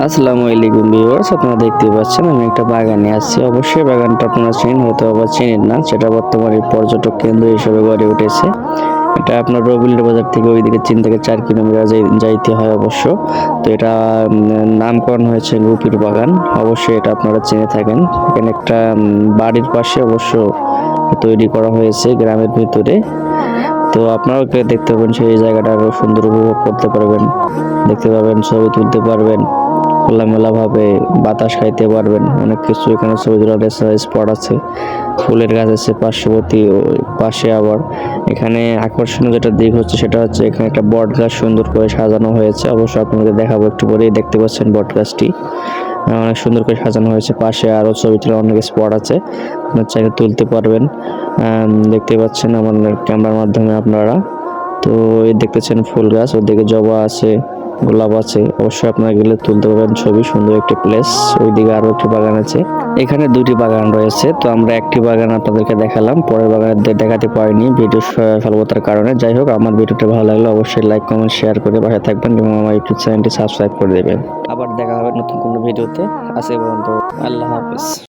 আসসালামু আলাইকুম ভিউয়ার্স, আপনারা দেখতে পাচ্ছেন আমি একটা বাগানে আছি। অবশ্যই বাগানটা আপনারা চেনেন, হয়তো আবার চেনেন না। সেটা বর্তমানে পর্যটক কেন্দ্র হিসেবে গড়ে উঠেছে। এটা আপনার রবিউল বাজার থেকে ওইদিকে 3 থেকে 4 কিলোমিটার যাইতে হয় অবশ্য। তো এটা নামকরণ হয়েছে গুপির বাগান। অবশ্যই এটা আপনারা চিনে থাকেন। এখানে একটা বাড়ির পাশে অবশ্য তৈরি করা হয়েছে গ্রামের ভিতরে। তো আপনারাও দেখতে পাবেন, সেই জায়গাটা আরো সুন্দর উপভোগ করতে পারবেন, দেখতে পাবেন, ছবি তুলতে পারবেন, খোলামেলা ভাবে বাতাস খাইতে পারবেন। অনেক কিছু এখানে ছবি তোলার স্পট আছে, ফুলের গাছ আছে পার্শ্ববর্তী পাশে। আবার এখানে আকর্ষণীয় যেটা দিক হচ্ছে সেটা হচ্ছে এখানে একটা বট গাছ সুন্দর করে সাজানো হয়েছে। অবশ্যই আপনাদের দেখাবো একটু পরেই। দেখতে পাচ্ছেন বট গাছটি অনেক সুন্দর করে সাজানো হয়েছে। পাশে আরো ছবি তোলার অনেক স্পট আছে, আপনার চাইলে তুলতে পারবেন। দেখতে পাচ্ছেন আমার ক্যামেরার মাধ্যমে আপনারা। তো এই দেখতেছেন ফুল গাছ, ওদিকে জবা আছে, গোলাপ আছে। অবশ্যই আপনারা গেলে তুলতে পারবেন ছবি। সুন্দর একটি প্লেস। ওইদিকে আরো একটি বাগান আছে। এখানে দুটি বাগান রয়েছে। তো আমরা একটি বাগান আপনাদেরকে দেখালাম, পরের বাগান দেখাতে পারিনি ভিডিও স্বল্পতার কারণে। যাই হোক, আমার ভিডিওটা ভালো লাগলে অবশ্যই লাইক কমেন্ট শেয়ার করে পাশে থাকবেন এবং আমার ইউটিউব চ্যানেলটি সাবস্ক্রাইব করে দেবেন। আবার দেখা হবে নতুন কোনো ভিডিওতে। আজকে পর্যন্ত আল্লাহ হাফেজ।